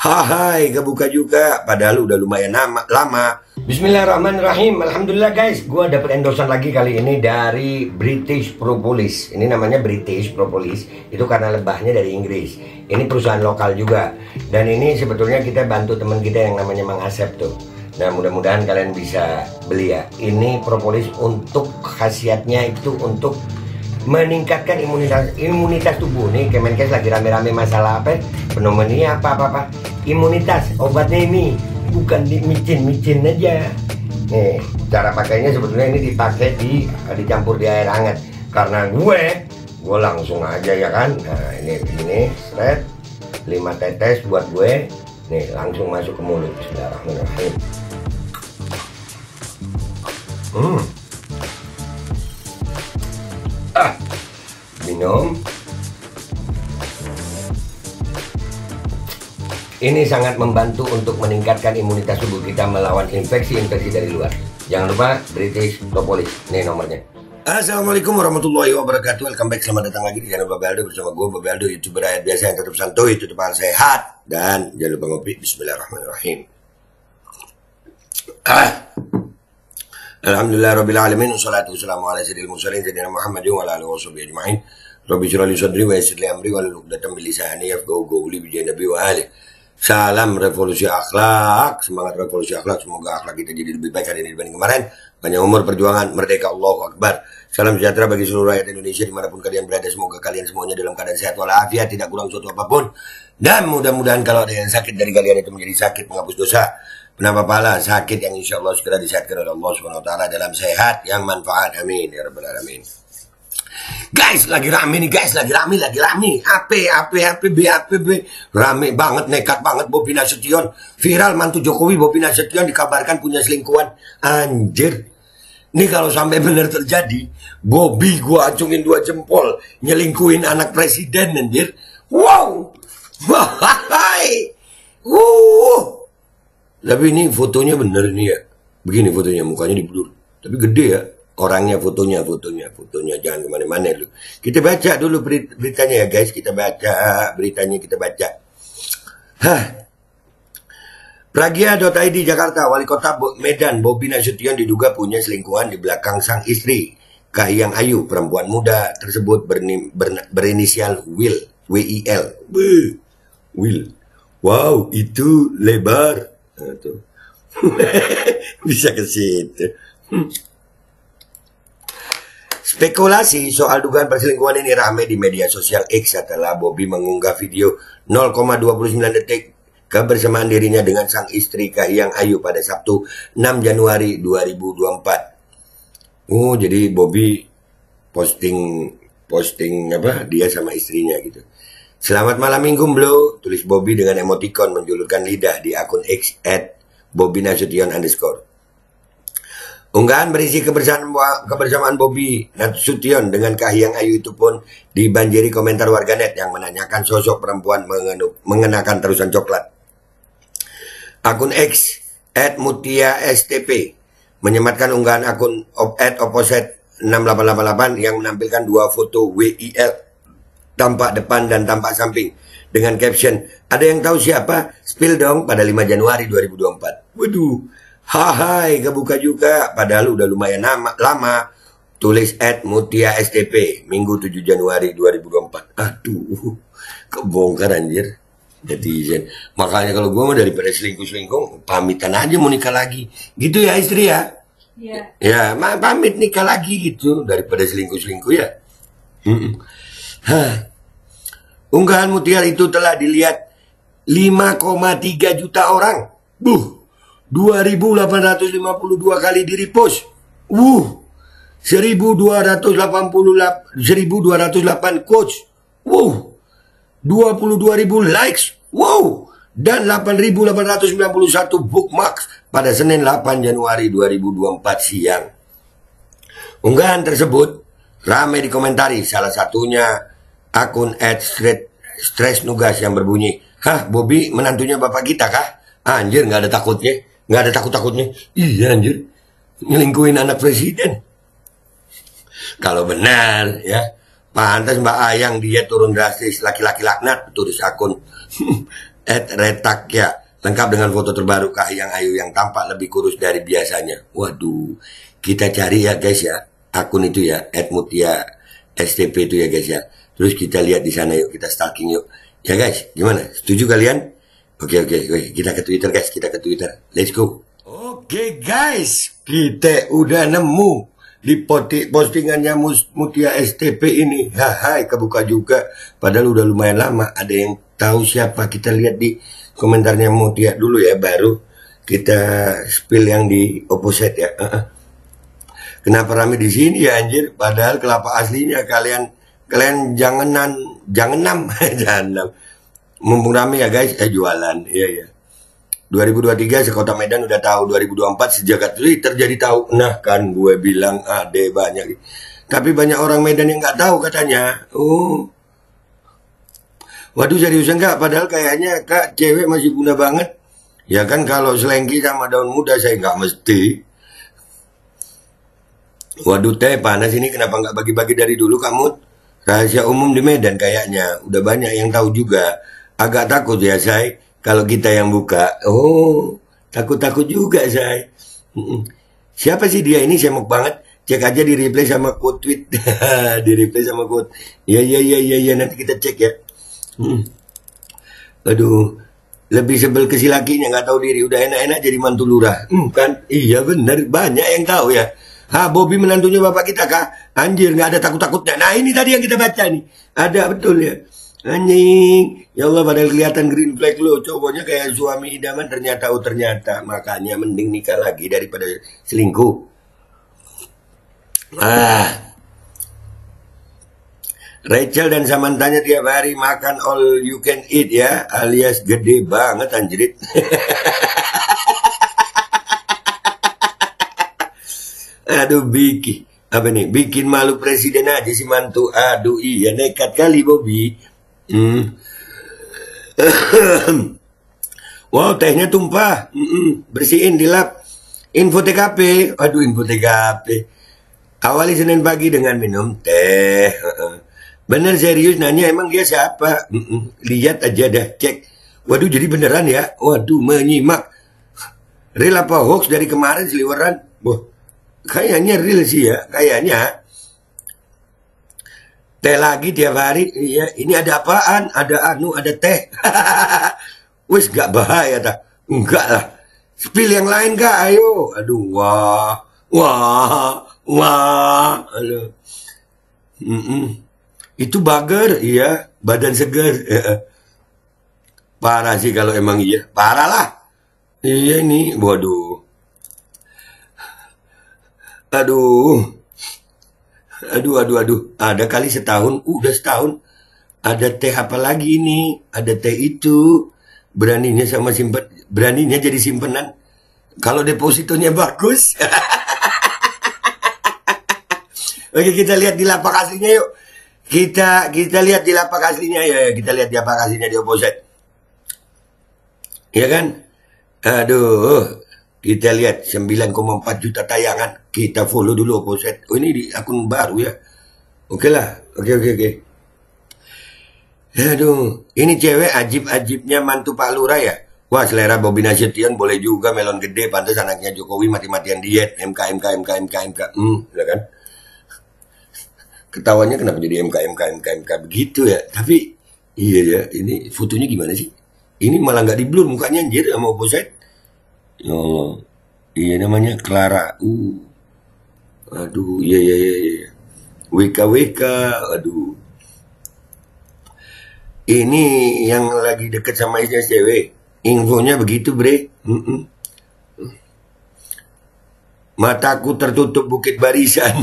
Hai, kebuka juga, padahal udah lumayan lama. Bismillahirrahmanirrahim. Alhamdulillah guys, gue dapet endorsan lagi kali ini dari British Propolis. Ini namanya British Propolis, itu karena lebahnya dari Inggris. Ini perusahaan lokal juga. Dan ini sebetulnya kita bantu teman kita yang namanya Mang Asep tuh. Nah, mudah-mudahan kalian bisa beli ya. Ini propolis untuk khasiatnya itu untuk meningkatkan imunitas tubuh. Nih Kemenkes lagi rame-rame masalah apa? Pneumonia apa. Imunitas, obatnya ini bukan di micin aja. Nih, cara pakainya sebetulnya ini dipakai dicampur di air hangat. Karena gue langsung aja ya kan. Nah, ini seret 5 tetes buat gue. Nih, langsung masuk ke mulut. Bismillahirrahmanirrahim. Minum. Ini sangat membantu untuk meningkatkan imunitas tubuh kita melawan infeksi-infeksi dari luar. Jangan lupa British Propolis. Ini nomornya. Assalamualaikum warahmatullahi wabarakatuh. Welcome back, selamat datang lagi di channel Babe Aldo bersama gue Babe Aldo, YouTuber rakyat biasa yang tetap santuy, tetap sehat, dan jangan lupa ngopi. Bismillahirrahmanirrahim. Alhamdulillah rabbil alamin, wassalatu wassalamu ala sayyidil mursalin sayyidina Muhammadin wa ala alihi washabihi ajmain. Rabbi shrah li sadri wa yassir li amri wahlul 'uqdatam min lisani yafqahu qawli bi nabi wa alihi. Salam revolusi akhlak, semangat revolusi akhlak, semoga akhlak kita jadi lebih baik hari ini dibanding kemarin. Panjang umur, perjuangan, merdeka, Allahu Akbar. Salam sejahtera bagi seluruh rakyat Indonesia dimanapun kalian berada. Semoga kalian semuanya dalam keadaan sehat walafiat, tidak kurang suatu apapun. Dan mudah-mudahan kalau ada yang sakit dari kalian itu menjadi sakit menghapus dosa, penambah pahala, sakit yang insya Allah segera disehatkan oleh Allah Subhanahu Wa Taala dalam sehat yang manfaat. Amin ya rabbal alamin. Guys, lagi rame nih guys, lagi rame. BAPB. Rame banget, nekat banget Bobi Nasution. Viral mantu Jokowi Bobi Nasution dikabarkan punya selingkuhan. Anjir. Nih kalau sampai benar terjadi, Bobi gua acungin 2 jempol nyelingkuhin anak presiden anjir. Wow. Wahai. Tapi ini fotonya bener nih ya. Begini fotonya, mukanya diblur. Tapi gede ya. Orangnya fotonya jangan kemana-mana lu. Kita baca dulu beritanya ya guys, kita baca beritanya. Pragia.id Jakarta, Wali Kota Medan Bobi Nasution diduga punya selingkuhan di belakang sang istri Kahiyang Ayu. Perempuan muda tersebut berinisial Will. Will. Wow, itu lebar. Nah, tuh. Bisa ke situ. Spekulasi soal dugaan perselingkuhan ini ramai di media sosial X setelah Bobi mengunggah video 0,29 detik kebersamaan dirinya dengan sang istri Kahiyang Ayu pada Sabtu 6 Januari 2024. Jadi Bobi posting apa dia sama istrinya gitu. Selamat malam minggu bro, tulis Bobi dengan emoticon menjulurkan lidah di akun X @BobiNasution_. Unggahan berisi kebersamaan Bobi Nasution dengan Kahiyang Ayu itu pun dibanjiri komentar warganet yang menanyakan sosok perempuan mengenakan terusan coklat. Akun X @MutiaSTP menyematkan unggahan akun @opposite6888 yang menampilkan 2 foto WIL tampak depan dan tampak samping dengan caption, "Ada yang tahu siapa? Spill dong," pada 5 Januari 2024. Waduh. Hai, kebuka juga, padahal udah lumayan lama. Tulis @MutiaSTP, Minggu 7 Januari 2024. Aduh, kebongkar anjir. Netizen. Makanya kalau gue mah daripada selingkuh, pamitan aja mau nikah lagi. Gitu ya istri ya? Iya. Ya, pamit nikah lagi gitu, daripada selingkuh ya. Unggahan Mutia itu telah dilihat 5,3 juta orang. 2.852 kali di repost. 1.208 quotes. 22.000 likes. Dan 8.891 bookmarks pada Senin 8 Januari 2024 siang. Unggahan tersebut ramai dikomentari, salah satunya akun @stressnugas yang berbunyi, "Hah, Bobi menantunya bapak kita kah? Anjir, nggak ada takutnya. Nggak ada takut-takutnya. Iya anjir, nyelingkuhin anak presiden." Kalau benar ya, pantas Mbak Ayang dia turun drastis, laki-laki laknat, tulis akun @retak ya. Lengkap dengan foto terbaru Kahiyang Ayu yang tampak lebih kurus dari biasanya. Waduh, kita cari ya guys ya, akun itu ya, @mutia stp itu ya guys ya. Terus kita lihat di sana yuk, kita stalking yuk. Ya guys, gimana? Setuju kalian? Oke, kita ke Twitter guys, kita ke Twitter. Let's go. Oke guys, kita udah nemu di postingannya Mutia STP ini. Hai, kebuka juga. Padahal udah lumayan lama. Ada yang tahu siapa? Kita lihat di komentarnya Mutia dulu ya, baru kita spill yang di opposite ya. Kenapa rame di sini ya anjir? Padahal kelapa aslinya kalian jangan jangan. Mumpung rame ya guys, jualan. Iya. 2023 sekota Medan udah tahu, 2024 sejak Twitter jadi tahu. Nah kan gue bilang ada banyak. Tapi banyak orang Medan yang nggak tahu katanya. Waduh seriusan kak, padahal kayaknya kak cewek masih muda banget. Ya kan kalau selengki sama daun muda saya nggak mesti. Waduh teh panas ini, kenapa nggak bagi-bagi dari dulu kamu? Rahasia umum di Medan kayaknya. Udah banyak yang tahu juga. Agak takut ya saya. Kalau kita yang buka, takut-takut juga saya. Siapa sih dia ini, semok banget. Cek aja di replay sama quote tweet. Di replay sama quote. Ya, nanti kita cek ya. Aduh, lebih sebel ke si lakinya, nggak tahu diri. Udah enak-enak jadi mantu lurah. Kan? Iya bener, banyak yang tahu ya. Bobby menantunya bapak kita kah? Anjir, nggak ada takut-takutnya. Nah ini tadi yang kita baca nih. Ada betul ya. Anjing, ya Allah padahal kelihatan green flag lo, cowoknya kayak suami idaman ternyata makanya mending nikah lagi daripada selingkuh. Rachel dan Samantanya tiap hari makan all you can eat ya, alias gede banget anjrit. Aduh bikin malu presiden aja si mantu. Aduh iya nekat kali Bobby. Wow, tehnya tumpah. Bersihin di lap. Info TKP. Aduh, info TKP. Awali Senin pagi dengan minum teh. Bener serius nanya emang dia siapa? Lihat aja dah, cek. Waduh, jadi beneran ya? Waduh, menyimak. Real apa hoax dari kemarin seliweran? Kayaknya real sih ya, kayaknya. Teh lagi tiap hari, iya. Ini ada apaan? Ada ada teh. Wis gak bahaya tak? Enggak lah. Spill yang lain kak, ayo. Aduh, wah. Aduh. Itu bager, iya. Badan seger. Parah sih kalau emang iya. Parah lah. Iya nih, waduh. Aduh. Ada kali setahun, udah setahun. Ada teh apa lagi ini? Ada teh itu. Beraninya jadi simpenan. Kalau depositonya bagus. Oke, kita lihat di lapak aslinya yuk. Kita lihat di lapak aslinya ya. Kita lihat di lapak aslinya di opposite. Ya kan? Aduh. Kita lihat 9,4 juta tayangan. Kita follow dulu opposite. Ini di akun baru ya. Oke lah. Oke. Aduh. Ini cewek ajib-ajibnya mantu Pak Lurah ya. Wah selera Bobi Nasution boleh juga melon gede. Pantas anaknya Jokowi mati-matian diet. MK. Ya kan? Ketawanya kenapa jadi MK begitu ya. Tapi iya ya. Ini fotonya gimana sih? Ini malah nggak di blur mukanya anjir sama opposite. Ya Allah. Iya namanya Clara. Aduh, iya. WK. Aduh. Ini yang lagi deket sama istrinya cewek. Infonya begitu, bre. Mataku tertutup bukit barisan.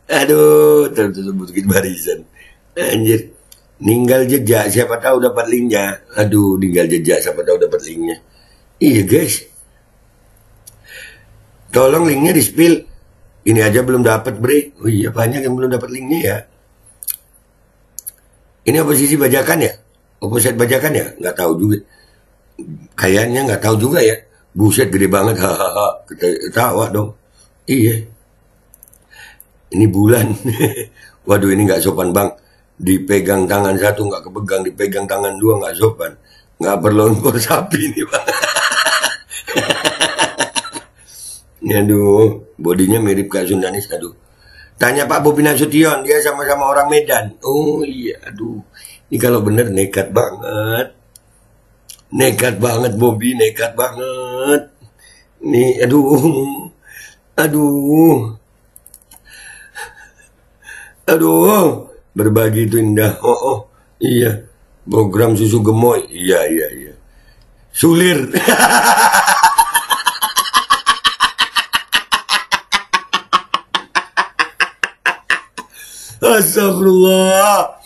Aduh, tertutup bukit barisan. Anjir. Ninggal jejak, siapa tahu dapat linknya. Aduh, ninggal jejak, siapa tahu dapat linknya. Iya guys, tolong linknya di spill. Ini aja belum dapat bre. Oh iya banyak yang belum dapat linknya ya. Ini oposisi bajakan ya? Opposite bajakan ya? Nggak tahu juga. Kayaknya nggak tahu juga ya. Buset gede banget. Hahaha. Ketawa dong. Iya. Ini bulan. Waduh ini nggak sopan bang. Dipegang tangan satu nggak kepegang, dipegang tangan dua nggak sopan. Nggak perlu impor sapi nih bang. Aduh, bodinya mirip kayak Sundanis. Aduh, tanya Pak Bobi Nasution, dia sama-sama orang Medan. Oh iya, aduh, ini kalau bener nekat banget. Nekat banget Bobi, nekat banget. Nih, aduh, aduh, aduh, berbagi itu indah. Oh, iya, program susu gemoy. Iya. Sulir. Astagfirullah.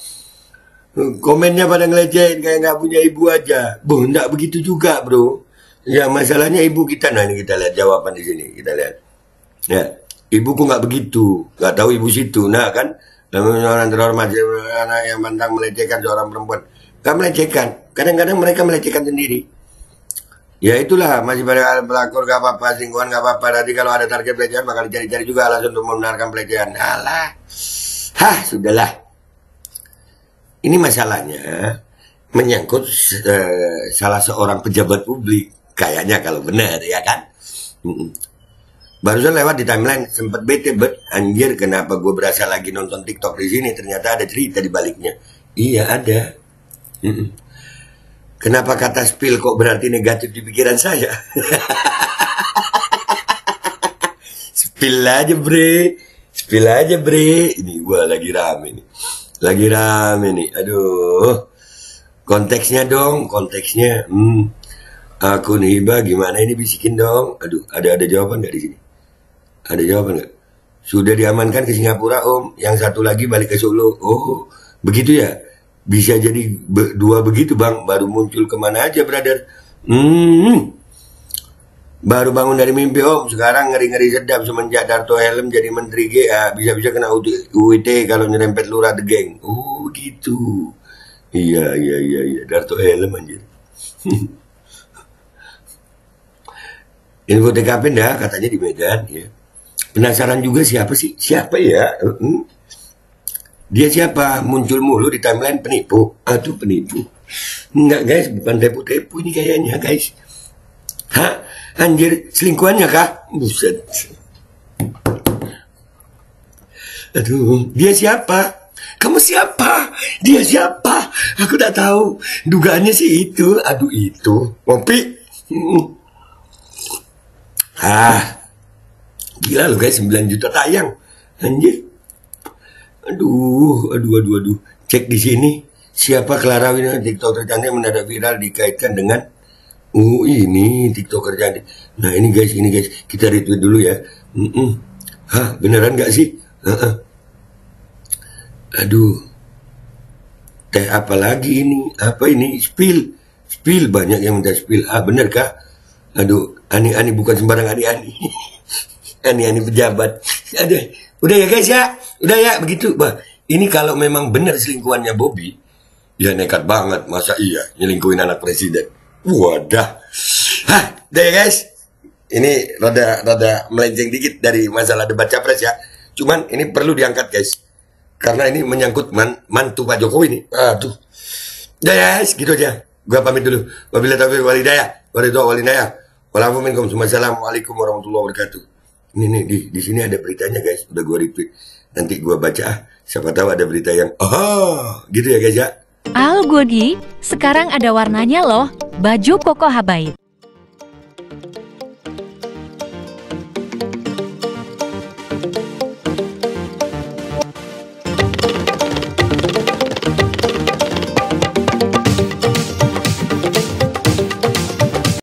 Komennya pada ngelecehin kayak nggak punya ibu aja. Bu, nggak begitu juga bro. Ya masalahnya ibu kita. Nah ini kita lihat jawaban di sini. Kita lihat. Ya, ibuku nggak begitu. Nggak tahu ibu situ. Nah kan, orang terhormat anak yang pantang melecehkan seorang perempuan. Nggak melecehkan. Kadang-kadang mereka melecehkan sendiri. Ya itulah, masih pada pelakor gak apa-apa, selingkuhan gak apa-apa. Nanti kalau ada target pelecehan bakal dicari-cari juga alasan untuk membenarkan pelecehan. Alah. Hah, sudahlah. Ini masalahnya menyangkut salah seorang pejabat publik. Kayaknya kalau benar, ya kan? Barusan lewat di timeline, sempat bete, anjir kenapa gue berasa lagi nonton TikTok di sini? Ternyata ada cerita di baliknya. Iya, ada. Kenapa kata spill kok berarti negatif di pikiran saya? Spill aja, bre. Spill aja bre. Ini gue lagi rame nih. Lagi rame nih. Aduh. Konteksnya dong. Konteksnya. Akun hibah gimana ini bisikin dong. Aduh. Ada jawaban gak di sini? Ada jawaban gak? Sudah diamankan ke Singapura om. Yang satu lagi balik ke Solo. Oh. Begitu ya? Bisa jadi dua begitu bang. Baru muncul kemana aja brother. Baru bangun dari mimpi om, sekarang ngeri-ngeri sedap semenjak Darto Helm jadi menteri GA, bisa-bisa kena UIT kalau nyerempet lurah The Gang. Oh gitu. Iya, Darto Helm anjir. Info TKP dah katanya di Medan ya. Penasaran juga siapa sih? Siapa ya? Dia siapa? Muncul mulu di timeline penipu. Aduh penipu. Enggak guys, bukan tepu-tepu ini kayaknya guys. Hah? Anjir, selingkuhannya kah? Buset. Aduh, dia siapa? Kamu siapa? Dia siapa? Aku tak tahu. Dugaannya sih itu. Aduh, itu. Ngopi. Gila lo guys, 9 juta tayang. Anjir. Aduh. Cek di sini. Siapa Clara Wina TikTok tercantik mendadak viral dikaitkan dengan ini TikToker cantik. Nah ini guys, kita retweet dulu ya. Hah, beneran gak sih? Aduh. Teh apa lagi ini? Apa ini? Spill banyak yang minta spill. Bener kah? Aduh, Ani bukan sembarang Ani. Ani pejabat. Aduh, udah ya guys ya. Udah ya, begitu. Bah, ini kalau memang bener selingkuhannya Bobi, ya nekat banget. Masa iya nyelingkuhin anak presiden? Wadah. Udah ya guys. Ini rada melenceng dikit dari masalah debat capres ya. Cuman ini perlu diangkat guys. Karena ini menyangkut mantu Pak Jokowi nih. Aduh. Udah ya guys, gitu aja. Gua pamit dulu. Wabillahi taufiq wal hidayah. Wassalamualaikum warahmatullahi wabarakatuh. Ini di sini ada beritanya guys. Udah gua retweet. Nanti gua baca. Siapa tahu ada berita yang gitu ya guys ya. Al Godi, sekarang ada warnanya loh, baju koko Habaib.